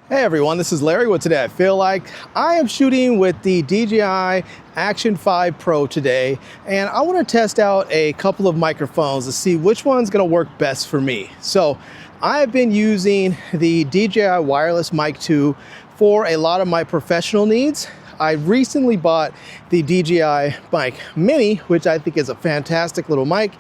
Hey everyone, this is Larry with Todayifeellike. I am shooting with the DJI Action 5 Pro today, and I want to test out a couple of microphones to see which one's going to work best for me. So I've been using the DJI Wireless Mic 2 for a lot of my professional needs. I recently bought the DJI Mic Mini, which I think is a fantastic little mic,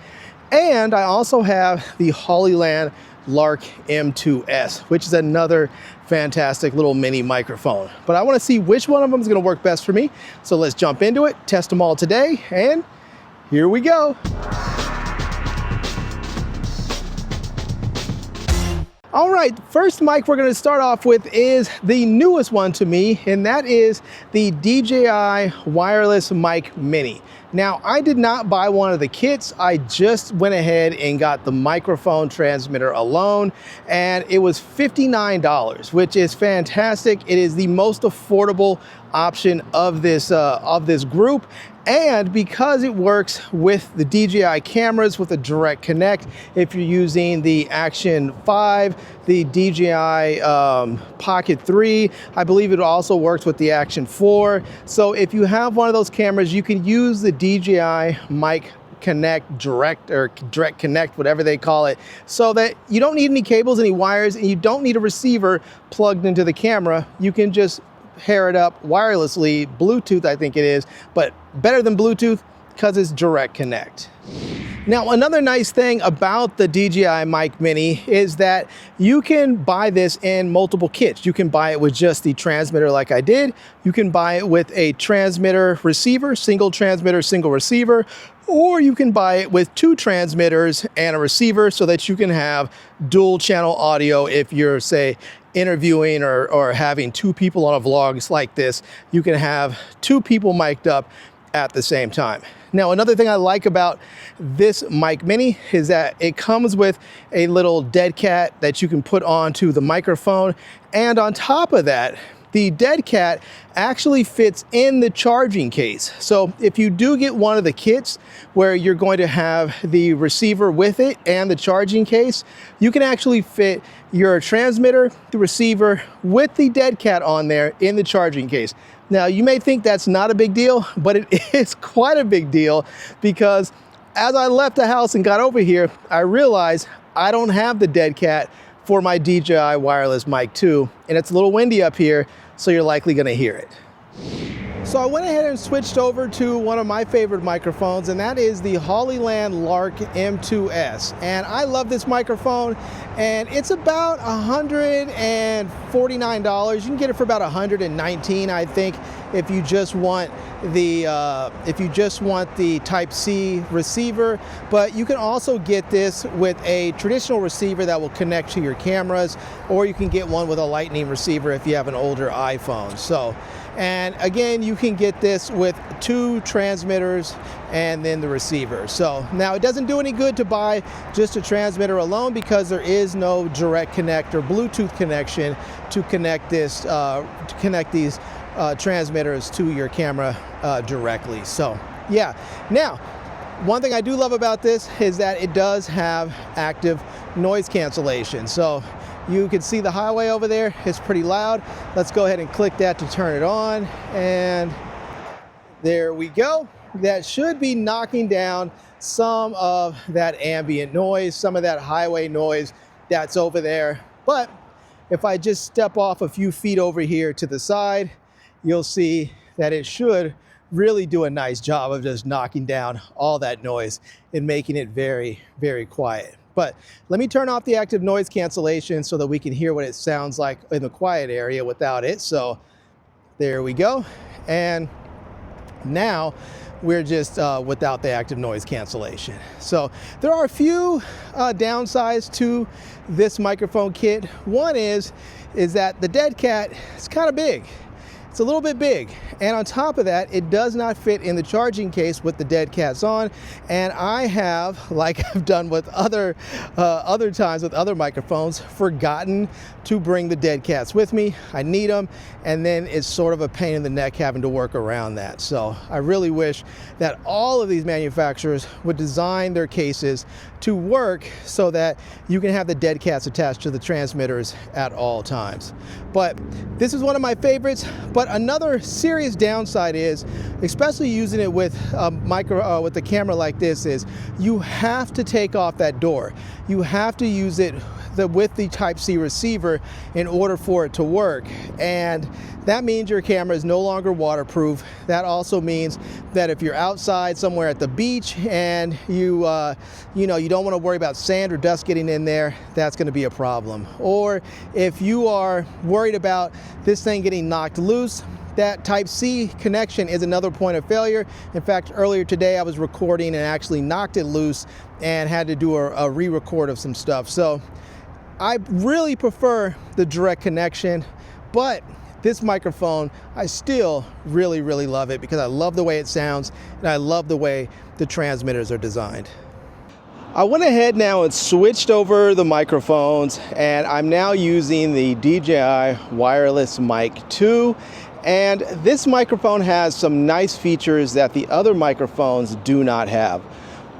and I also have the Hollyland Lark M2S, which is another fantastic little mini microphone. But I want to see which one of them is going to work best for me. So let's jump into it, test them all today, and here we go. All right, first mic we're going to start off with is the newest one to me, and that is the DJI Wireless Mic Mini. Now, I did not buy one of the kits. I just went ahead and got the microphone transmitter alone, and it was $59, which is fantastic. It is the most affordable option of this group. And because it works with the DJI cameras with a direct connect, if you're using the Action 5, the DJI Pocket 3, I believe it also works with the Action 4. So if you have one of those cameras, you can use the DJI Mic Connect Direct or Direct Connect, whatever they call it, so that you don't need any cables, any wires, and you don't need a receiver plugged into the camera. You can just pair it up wirelessly, Bluetooth I think it is, but better than Bluetooth because it's direct connect. Now, another nice thing about the DJI Mic Mini is that you can buy this in multiple kits. You can buy it with just the transmitter like I did. You can buy it with a transmitter receiver, single transmitter, single receiver, or you can buy it with two transmitters and a receiver so that you can have dual channel audio if you're, say, interviewing or having two people on a vlog like this. You can have two people mic'd up at the same time. Now, another thing I like about this Mic Mini is that it comes with a little dead cat that you can put onto the microphone. And on top of that, the dead cat actually fits in the charging case. So if you do get one of the kits where you're going to have the receiver with it and the charging case, you can actually fit your transmitter, the receiver, with the dead cat on there in the charging case. Now, you may think that's not a big deal, but it is quite a big deal, because as I left the house and got over here, I realized I don't have the dead cat for my DJI Wireless Mic 2, and it's a little windy up here, so you're likely gonna hear it. So I went ahead and switched over to one of my favorite microphones, and that is the Hollyland Lark M2S. And I love this microphone, and it's about $149. You can get it for about $119, I think, if you just want the Type-C receiver. But you can also get this with a traditional receiver that will connect to your cameras, or you can get one with a Lightning receiver if you have an older iPhone. So, and again, you can get this with two transmitters and then the receiver. So now it doesn't do any good to buy just a transmitter alone, because there is no direct connect or Bluetooth connection to connect this, these transmitters to your camera directly. So yeah. Now, one thing I do love about this is that it does have active noise cancellation. So you can see the highway over there. It's pretty loud. Let's go ahead and click that to turn it on. And there we go. That should be knocking down some of that ambient noise, some of that highway noise that's over there. But if I just step off a few feet over here to the side, you'll see that it should really do a nice job of just knocking down all that noise and making it very, very quiet. But let me turn off the active noise cancellation so that we can hear what it sounds like in the quiet area without it. So there we go. And now we're just without the active noise cancellation. So there are a few downsides to this microphone kit. One is that the dead cat is kind of big. It's a little bit big, and on top of that, it does not fit in the charging case with the dead cats on. And I have, like I've done with other times with other microphones, forgotten to bring the dead cats with me. I need them, and then it's sort of a pain in the neck having to work around that. So I really wish that all of these manufacturers would design their cases to work so that you can have the dead cats attached to the transmitters at all times. But this is one of my favorites. But another serious downside is, especially using it with with the camera like this, is you have to take off that door. You have to use it with the Type-C receiver in order for it to work. And that means your camera is no longer waterproof. That also means that if you're outside somewhere at the beach and you don't want to worry about sand or dust getting in there, that's going to be a problem. Or if you are worried about this thing getting knocked loose, that Type-C connection is another point of failure. In fact, earlier today I was recording and actually knocked it loose and had to do a re-record of some stuff. So I really prefer the direct connection, but this microphone, I still really, really love it because I love the way it sounds and I love the way the transmitters are designed. I went ahead now and switched over the microphones, and I'm now using the DJI Wireless Mic 2. And this microphone has some nice features that the other microphones do not have.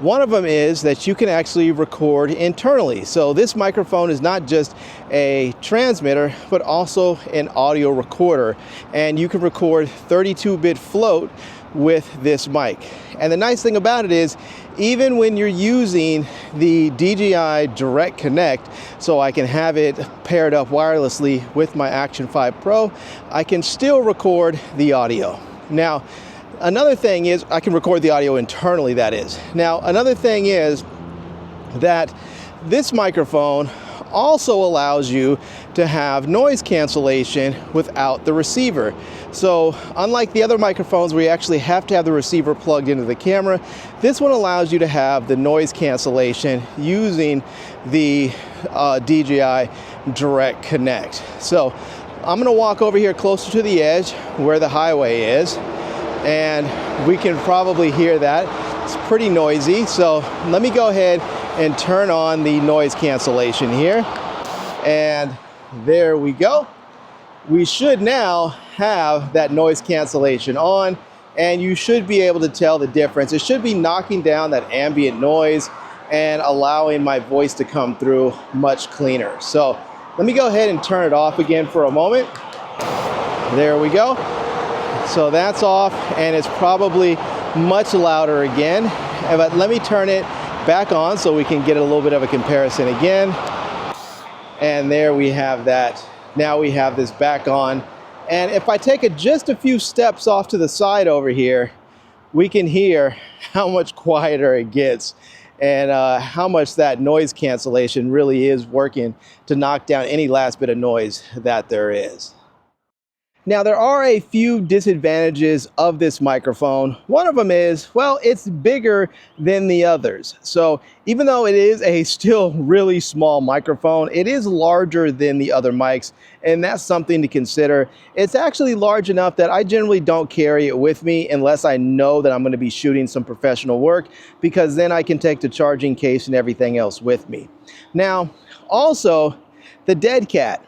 One of them is that you can actually record internally. So this microphone is not just a transmitter, but also an audio recorder. And you can record 32-bit float with this mic. And the nice thing about it is, even when you're using the DJI Direct Connect, so I can have it paired up wirelessly with my Action 5 Pro, I can still record the audio. Now, another thing is I can record the audio internally, that is. Now, another thing is that this microphone also allows you to have noise cancellation without the receiver. So unlike the other microphones where you actually have to have the receiver plugged into the camera, this one allows you to have the noise cancellation using the DJI Direct Connect. So I'm gonna walk over here closer to the edge where the highway is, and we can probably hear that. It's pretty noisy, so let me go ahead and turn on the noise cancellation here. And there we go. We should now have that noise cancellation on, and you should be able to tell the difference. It should be knocking down that ambient noise and allowing my voice to come through much cleaner. So let me go ahead and turn it off again for a moment. There we go. So that's off, and it's probably much louder again. But let me turn it back on so we can get a little bit of a comparison again. And there we have that. Now we have this back on. And if I take it just a few steps off to the side over here, we can hear how much quieter it gets and how much that noise cancellation really is working to knock down any last bit of noise that there is. Now, there are a few disadvantages of this microphone. One of them is, well, it's bigger than the others. So even though it is a still really small microphone, it is larger than the other mics, and that's something to consider. It's actually large enough that I generally don't carry it with me unless I know that I'm going to be shooting some professional work, because then I can take the charging case and everything else with me. Now, also, the dead cat.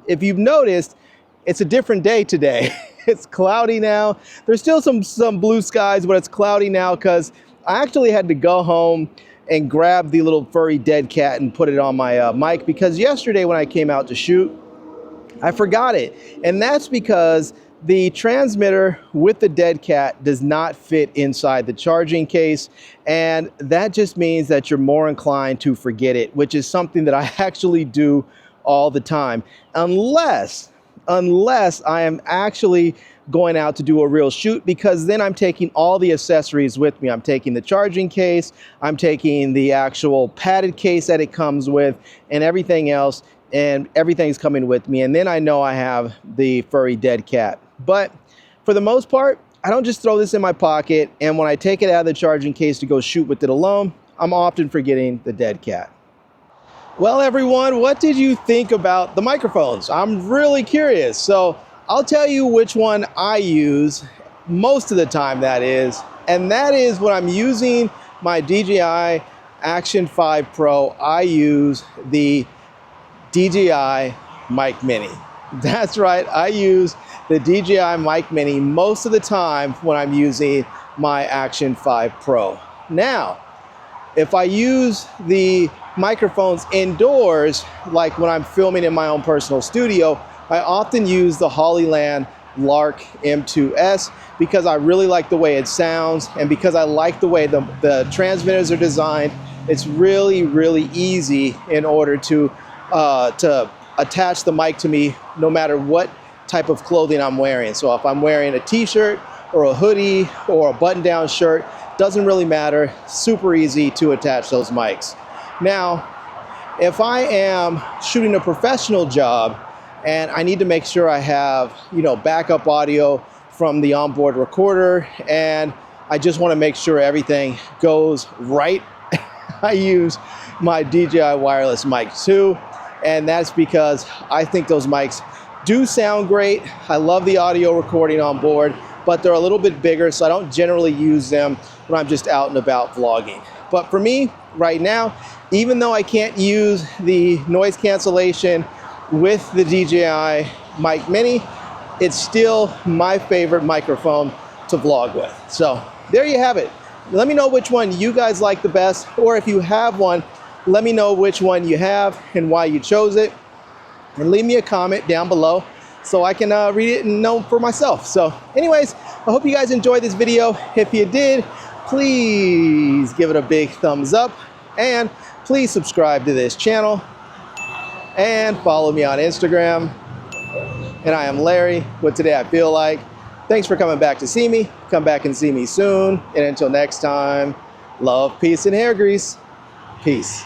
If you've noticed, it's a different day today. It's cloudy now. There's still some blue skies, but it's cloudy now because I actually had to go home and grab the little furry dead cat and put it on my mic, because yesterday when I came out to shoot, I forgot it. And that's because the transmitter with the dead cat does not fit inside the charging case. And that just means that you're more inclined to forget it, which is something that I actually do all the time. Unless I am actually going out to do a real shoot, because then I'm taking all the accessories with me. I'm taking the charging case, I'm taking the actual padded case that it comes with, and everything else, and everything's coming with me. And then I know I have the furry dead cat. But for the most part, I don't just throw this in my pocket, and when I take it out of the charging case to go shoot with it alone, I'm often forgetting the dead cat. Well, everyone, what did you think about the microphones? I'm really curious. So I'll tell you which one I use most of the time, that is, and that is when I'm using my DJI Action 5 Pro, I use the DJI Mic Mini. That's right, I use the DJI Mic Mini most of the time when I'm using my Action 5 Pro. Now, if I use the microphones indoors, like when I'm filming in my own personal studio, I often use the Hollyland Lark M2S because I really like the way it sounds, and because I like the way the transmitters are designed. It's really, really easy in order to attach the mic to me no matter what type of clothing I'm wearing. So if I'm wearing a t-shirt or a hoodie or a button-down shirt, doesn't really matter. Super easy to attach those mics. Now, if I am shooting a professional job and I need to make sure I have, backup audio from the onboard recorder, and I just want to make sure everything goes right, I use my DJI Wireless Mic 2, and that's because I think those mics do sound great. I love the audio recording on board, but they're a little bit bigger, so I don't generally use them when I'm just out and about vlogging. But for me, right now, even though I can't use the noise cancellation with the DJI Mic Mini, it's still my favorite microphone to vlog with. So there you have it. Let me know which one you guys like the best, or if you have one, let me know which one you have and why you chose it. And leave me a comment down below so I can read it and know for myself. So anyways, I hope you guys enjoyed this video. If you did, please give it a big thumbs up, and please subscribe to this channel and follow me on Instagram. And I am Larry with Today I Feel Like. Thanks for coming back to see me. Come back and see me soon. And until next time, love, peace, and hair grease. Peace.